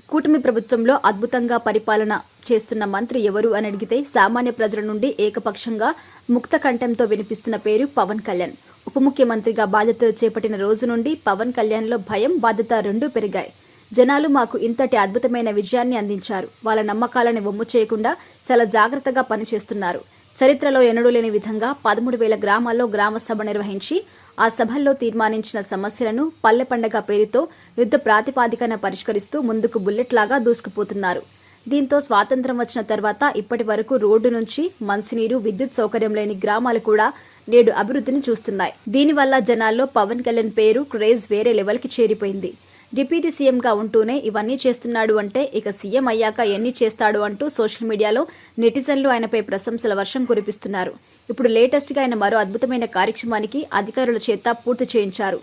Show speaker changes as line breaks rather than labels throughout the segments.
కూటమి ప్రభుత్వంలో అద్భుతంగా పరిపాలన చేస్తున్న మంత్రి ఎవరు అని అడిగితే సామాన్య ప్రజల నుండి ఏకపక్షంగా ముక్త కంఠంతో వినిపిస్తున్న పేరు పవన్ కళ్యాణ్. ఉప ముఖ్యమంత్రిగా బాధ్యతలు చేపట్టిన రోజు నుండి పవన్ కళ్యాణ్లో భయం, బాధ్యత రెండూ పెరిగాయి. జనాలు మాకు ఇంతటి అద్భుతమైన విజయాన్ని అందించారు. వాళ్ళ నమ్మకాలను వమ్ము చేయకుండా చాలా జాగ్రత్తగా పనిచేస్తున్నారు. చరిత్రలో ఎన్నడూ లేని విధంగా 13,000 గ్రామాల్లో గ్రామ సభ నిర్వహించి ఆ సభల్లో తీర్మానించిన సమస్యలను పల్లె పండగ పేరుతో యుద్ధ ప్రాతిపాదికన పరిష్కరిస్తూ ముందుకు బుల్లెట్లాగా దూసుకుపోతున్నారు. దీంతో స్వాతంత్ర్యం వచ్చిన తర్వాత ఇప్పటి వరకు రోడ్డు నుంచి మంచినీరు, విద్యుత్ సౌకర్యం లేని గ్రామాలు కూడా నేడు అభివృద్ధిని చూస్తున్నాయి. దీనివల్ల జనాల్లో పవన్ కళ్యాణ్ పేరు, క్రేజ్ వేరే లెవెల్కి చేరిపోయింది. డిప్యూటీ సీఎంగా ఉంటూనే ఇవన్నీ చేస్తున్నాడు అంటే ఇక సీఎం అయ్యాక ఎన్ని చేస్తాడు అంటూ సోషల్ మీడియాలో నెటిజన్లు ఆయనపై ప్రశంసల వర్షం కురిపిస్తున్నారు. ఇప్పుడు లేటెస్ట్గా ఆయన మరో అద్భుతమైన కార్యక్రమానికి అధికారుల చేత పూర్తి చేయించారు.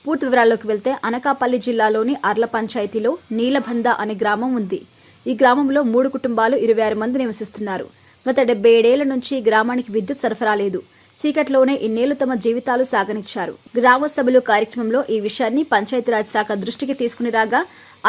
పూర్తి వివరాల్లోకి వెళ్తే అనకాపల్లి జిల్లాలోని అర్ల పంచాయతీలో నీలబంద అనే గ్రామం ఉంది. ఈ గ్రామంలో 3 కుటుంబాలు 26 మంది నివసిస్తున్నారు. గత 77 ఏళ్ల నుంచి ఈ గ్రామానికి విద్యుత్ సరఫరా లేదు. చీకట్లోనే ఇన్నేళ్లు తమ జీవితాలు సాగనిచ్చారు. గ్రామ సభలు కార్యక్రమంలో ఈ విషయాన్ని పంచాయతీరాజ్ శాఖ దృష్టికి తీసుకుని రాగా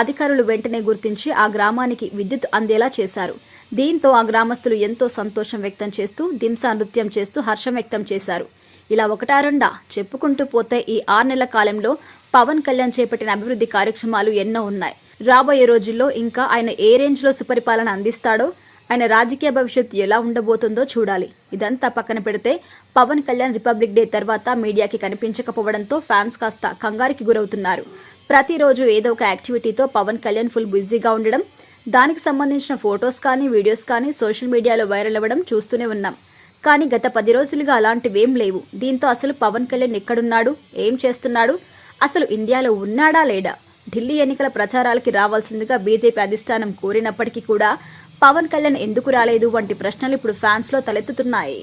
అధికారులు వెంటనే గుర్తించి ఆ గ్రామానికి విద్యుత్ అందేలా చేశారు. దీంతో ఆ గ్రామస్తులు ఎంతో సంతోషం వ్యక్తం చేస్తూ దింసా నృత్యం చేస్తూ హర్షం వ్యక్తం చేశారు. ఇలా ఒకటారండా చెప్పుకుంటూ పోతే ఈ 6 నెలల కాలంలో పవన్ కళ్యాణ్ చేపట్టిన అభివృద్ధి కార్యక్రమాలు ఎన్నో ఉన్నాయి. రాబోయే రోజుల్లో ఇంకా ఆయన ఏ రేంజ్లో సుపరిపాలన అందిస్తాడో, ఆయన రాజకీయ భవిష్యత్తు ఎలా ఉండబోతుందో చూడాలి. ఇదంతా పక్కన పెడితే పవన్ కళ్యాణ్ రిపబ్లిక్ డే తర్వాత మీడియాకి కనిపించకపోవడంతో ఫ్యాన్స్ కాస్త కంగారికి గురవుతున్నారు. ప్రతిరోజు ఏదో ఒక యాక్టివిటీతో పవన్ కళ్యాణ్ ఫుల్ బిజీగా ఉండడం, దానికి సంబంధించిన ఫొటోస్ కానీ వీడియోస్ కానీ సోషల్ మీడియాలో వైరల్ అవ్వడం చూస్తూనే ఉన్నాం. కానీ గత 10 రోజులుగా అలాంటివేం లేవు. దీంతో అసలు పవన్ కళ్యాణ్ ఎక్కడున్నాడు, ఏం చేస్తున్నాడు, అసలు ఇండియాలో ఉన్నాడా లేడా? ఢిల్లీ ఎన్నికల ప్రచారాలకి రావాల్సిందిగా బీజేపీ అధిష్టానం కోరినప్పటికీ కూడా పవన్ కళ్యాణ్ ఎందుకు రాలేదు వంటి ప్రశ్నలు ఇప్పుడు ఫ్యాన్స్ లో తలెత్తుతున్నాయి.